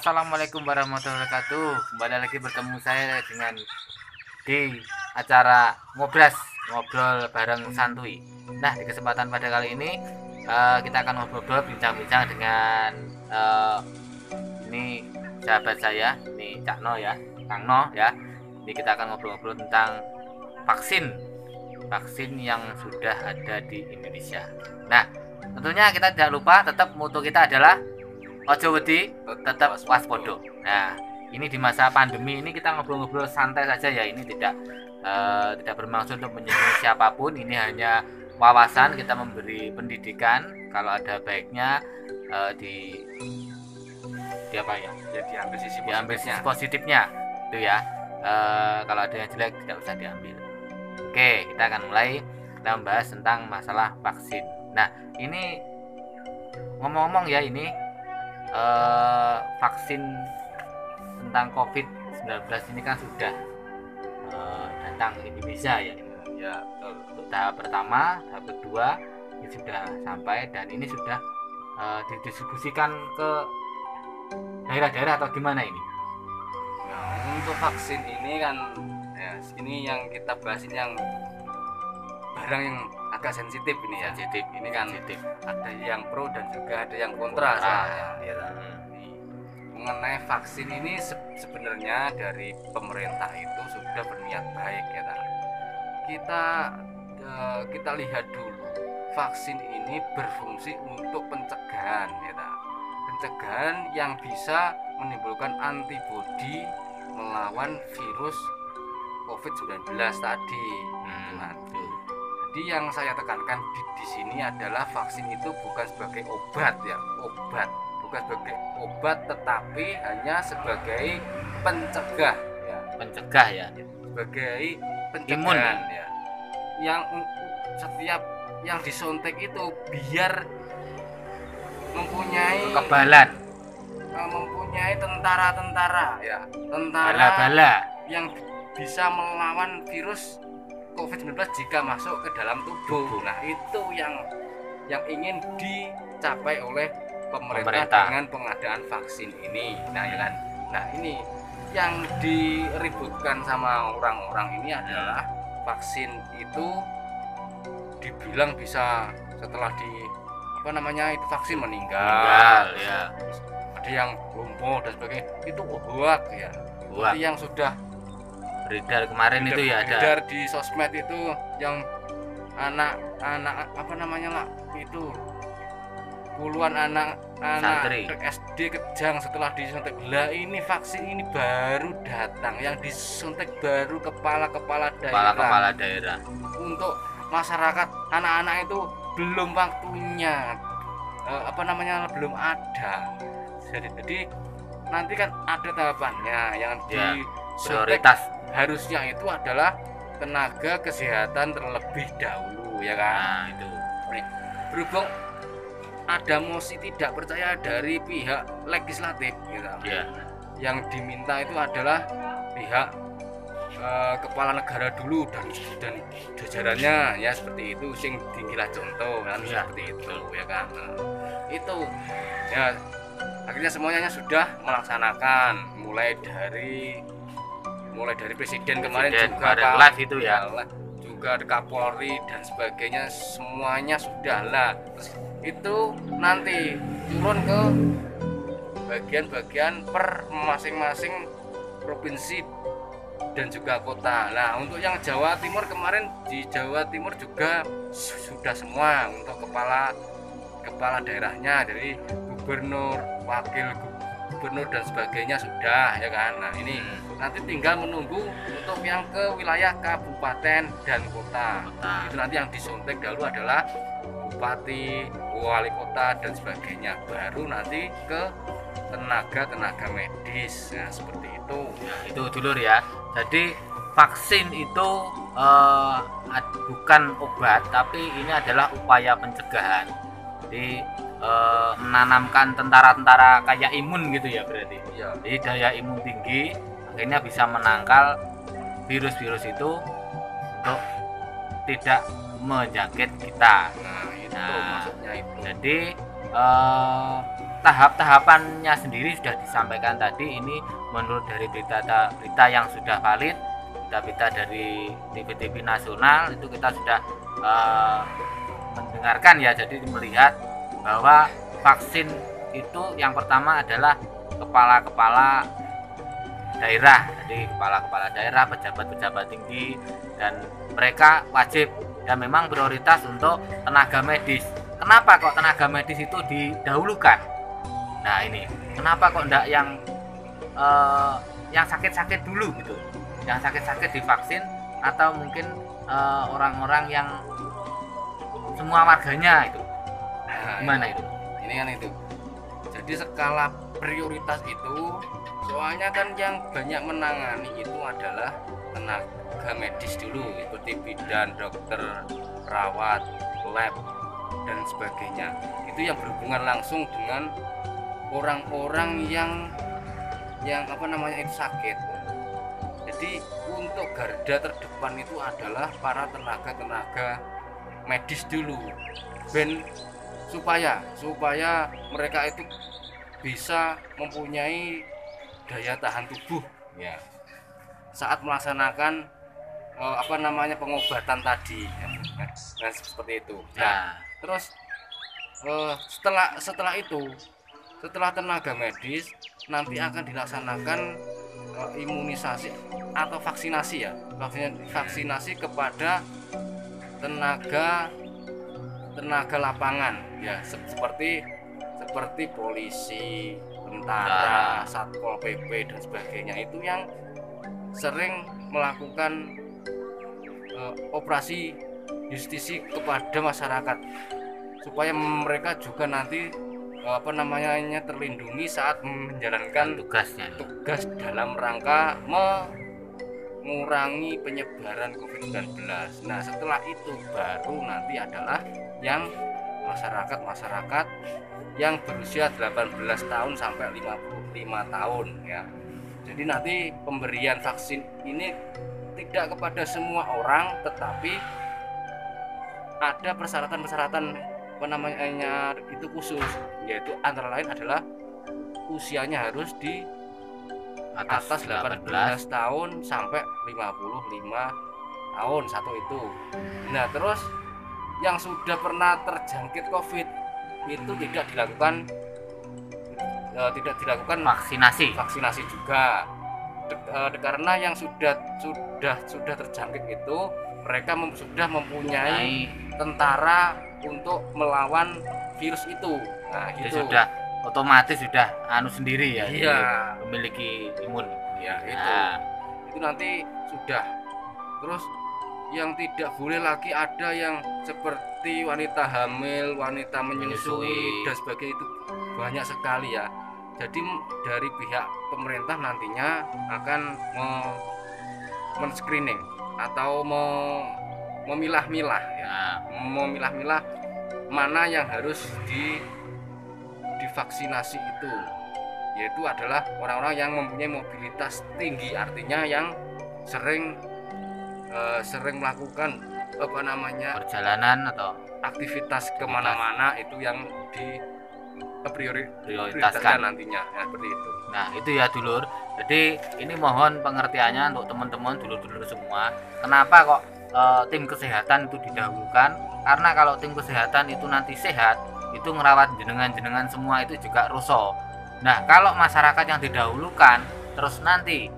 Assalamualaikum warahmatullahi wabarakatuh. Kembali lagi bertemu saya dengan di acara Ngobras, ngobrol bareng santuy. Nah, di kesempatan pada kali ini kita akan ngobrol bincang-bincang dengan ini sahabat saya, ini Cak No ya, Kang No ya. Ini kita akan ngobrol-ngobrol tentang vaksin yang sudah ada di Indonesia. Nah, tentunya kita tidak lupa, tetap moto kita adalah ojo wedi, tetap waspodo. Nah, ini di masa pandemi ini kita ngobrol-ngobrol santai saja ya. Ini tidak bermaksud untuk menyinggung siapapun. Ini hanya wawasan, kita memberi pendidikan. Kalau ada baiknya di apa ya? Ya diambil sisi positifnya itu ya. Kalau ada yang jelek tidak usah diambil. Oke, kita akan mulai. Kita membahas tentang masalah vaksin. Nah, ini ngomong-ngomong ya, ini vaksin tentang COVID-19 ini kan sudah datang ke Indonesia ya. Ya, untuk tahap pertama, tahap kedua ini sudah sampai dan ini sudah didistribusikan ke daerah-daerah atau gimana ini? Nah, untuk vaksin ini kan ya, ini yang kita bahas ini yang barang yang agak sensitif ini ya. Sensitif. Ini kan sensitif. Ada yang pro dan juga ada yang kontra. Ya. Mengenai vaksin ini sebenarnya dari pemerintah itu sudah berniat baik ya. Kita lihat dulu, vaksin ini berfungsi untuk pencegahan ya. Pencegahan yang bisa menimbulkan antibodi melawan virus COVID-19 tadi. Jadi yang saya tekankan di sini adalah vaksin itu bukan sebagai obat ya, bukan sebagai obat, tetapi hanya sebagai pencegah ya. Pencegah ya. Sebagai pencegahan Imun ya. Yang setiap yang disuntik itu biar mempunyai kekebalan, mempunyai tentara ya, bala-bala yang bisa melawan virus COVID-19 jika masuk ke dalam tubuh. Nah, itu yang ingin dicapai oleh pemerintah dengan pengadaan vaksin ini. Nah, ya kan. Nah, ini yang diributkan sama orang-orang ini adalah vaksin itu dibilang bisa setelah itu vaksin meninggal ya. Ada yang lumpuh dan sebagainya. Itu hoax ya. Seperti yang sudah beredar kemarin itu ya, ada beredar di sosmed itu yang anak itu puluhan anak SD kejang setelah disuntik. Lah, ini vaksin ini baru datang, yang disuntik baru kepala daerah. Untuk masyarakat, anak-anak itu belum waktunya, belum ada. Jadi nanti kan ada tahapannya yang prioritas. Harusnya itu adalah tenaga kesehatan terlebih dahulu ya kan. Nah, itu berhubung ada mosi tidak percaya dari pihak legislatif gitu. Ya. Yang diminta itu adalah pihak kepala negara dulu dan jajarannya ya, seperti itu, sing tinggilah contoh kan ya. Seperti itu ya kan. Itu ya, akhirnya semuanya sudah melaksanakan mulai dari presiden kemarin juga live itu ya, juga Kapolri dan sebagainya, semuanya sudah lah. Terus itu nanti turun ke bagian-bagian per masing-masing provinsi dan juga kota. Nah, untuk yang Jawa Timur kemarin, di Jawa Timur juga sudah semua untuk kepala daerahnya, dari gubernur, wakil gubernur dan sebagainya sudah ya kan. Nah, ini nanti tinggal menunggu untuk yang ke wilayah kabupaten dan kota. Itu nanti yang disuntik dahulu adalah bupati, wali kota dan sebagainya, baru nanti ke tenaga medis. Nah, seperti itu. Nah, itu dulur ya. Jadi vaksin itu bukan obat, tapi ini adalah upaya pencegahan. Jadi menanamkan tentara-tentara kayak imun gitu ya berarti. Ya. Jadi daya imun tinggi akhirnya bisa menangkal virus-virus itu untuk tidak menjangkit kita. Nah, itu maksudnya itu. Jadi tahap-tahapannya sendiri sudah disampaikan tadi. Ini menurut dari berita yang sudah valid, berita dari TV-TV nasional itu kita sudah mendengarkan ya. Jadi melihat bahwa vaksin itu yang pertama adalah kepala-kepala daerah. Jadi kepala-kepala daerah, pejabat-pejabat tinggi, dan mereka wajib dan memang prioritas untuk tenaga medis. Kenapa kok tenaga medis itu didahulukan? Nah ini kenapa kok enggak yang sakit-sakit dulu gitu, yang sakit-sakit divaksin, atau mungkin orang-orang yang semua warganya itu gimana itu? Ini kan itu, jadi skala prioritas itu, soalnya kan yang banyak menangani itu adalah tenaga medis dulu, seperti bidan, dokter, perawat, lab, dan sebagainya. Itu yang berhubungan langsung dengan orang-orang yang apa namanya itu sakit. Jadi untuk garda terdepan itu adalah para tenaga medis dulu, ben supaya mereka itu bisa mempunyai daya tahan tubuh ya saat melaksanakan apa namanya pengobatan tadi ya. Nah seperti itu. Nah terus setelah itu, setelah tenaga medis nanti akan dilaksanakan imunisasi atau vaksinasi ya, vaksinasi kepada tenaga lapangan ya, seperti polisi, tentara, satpol pp dan sebagainya, itu yang sering melakukan operasi justisi kepada masyarakat supaya mereka juga nanti apa namanya terlindungi saat menjalankan tugas dalam rangka mengurangi penyebaran COVID-19. Nah setelah itu baru nanti adalah yang masyarakat yang berusia 18 tahun sampai 55 tahun ya. Jadi nanti pemberian vaksin ini tidak kepada semua orang, tetapi ada persyaratan apa namanya itu khusus, yaitu antara lain adalah usianya harus di atas 18 tahun sampai 55 tahun satu itu. Nah terus yang sudah pernah terjangkit COVID itu tidak dilakukan vaksinasi juga, karena yang sudah terjangkit itu mereka sudah mempunyai tentara untuk melawan virus itu. Nah gitu. Sudah otomatis sudah sendiri ya, iya, memiliki imun ya. Itu nanti sudah. Terus yang tidak boleh lagi ada yang seperti wanita hamil, wanita menyusui dan sebagainya, itu banyak sekali ya. Jadi dari pihak pemerintah nantinya akan men-screening atau memilah-milah ya, memilah-milah mana yang harus divaksinasi itu, yaitu adalah orang-orang yang mempunyai mobilitas tinggi, artinya yang sering melakukan apa namanya perjalanan atau aktivitas kemana-mana, itu yang prioritaskan nantinya ya, seperti itu. Nah itu ya dulur, jadi ini mohon pengertiannya untuk teman-teman dulur-dulur semua. Kenapa kok tim kesehatan itu didahulukan? Karena kalau tim kesehatan itu nanti sehat, itu ngerawat jenengan semua itu juga rusuh. Nah kalau masyarakat yang didahulukan, terus nanti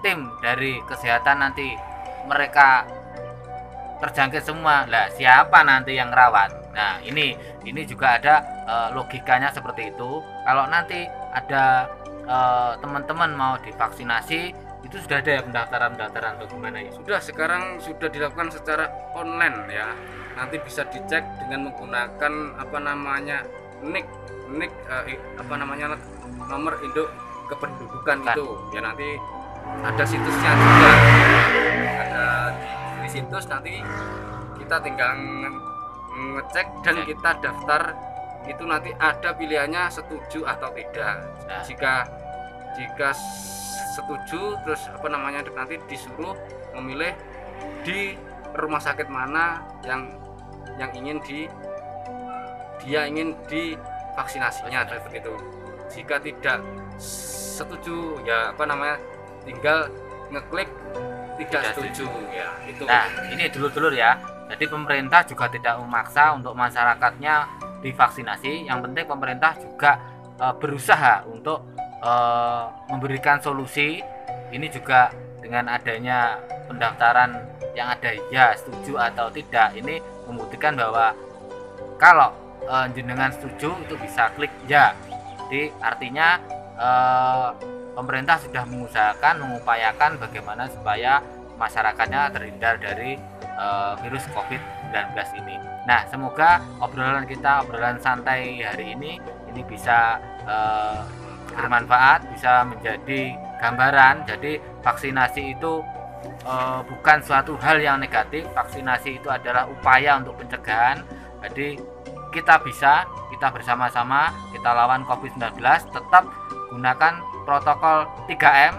tim dari kesehatan nanti mereka terjangkit semua, lah siapa nanti yang rawat? Nah ini juga ada logikanya seperti itu. Kalau nanti ada teman-teman mau divaksinasi, itu sudah ada ya pendaftaran atau gimana ya? Sekarang sudah dilakukan secara online ya. Nanti bisa dicek dengan menggunakan apa namanya nik apa namanya nomor induk kependudukan itu ya. Nanti ada situsnya juga, ada di situs, nanti kita tinggal ngecek dan kita daftar. Itu nanti ada pilihannya setuju atau tidak. Jika setuju, terus apa namanya nanti disuruh memilih di rumah sakit mana yang ingin dia ingin vaksinasinya seperti itu. Jika tidak setuju ya tinggal ngeklik tidak setuju ya itu. Nah, ini dulur-dulur ya. Jadi pemerintah juga tidak memaksa untuk masyarakatnya divaksinasi. Yang penting pemerintah juga berusaha untuk memberikan solusi. Ini juga dengan adanya pendaftaran yang ada ya setuju atau tidak, ini membuktikan bahwa kalau jenengan setuju itu bisa klik ya. Jadi artinya pemerintah sudah mengupayakan bagaimana supaya masyarakatnya terhindar dari virus COVID-19 ini. Nah, semoga obrolan santai hari ini bisa bermanfaat, bisa menjadi gambaran. Jadi vaksinasi itu bukan suatu hal yang negatif. Vaksinasi itu adalah upaya untuk pencegahan. Jadi kita bersama-sama kita lawan COVID-19, tetap gunakan protokol 3M,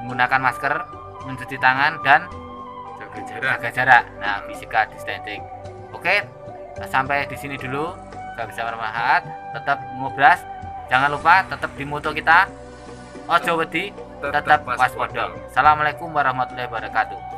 menggunakan masker, mencuci tangan, dan jaga jarak. Nah, physical distancing. Oke, sampai di sini dulu. Gak bisa bermanfaat, tetap ngobras. Jangan lupa tetap di moto kita, ojo wedi, tetap waspada. Assalamualaikum warahmatullahi wabarakatuh.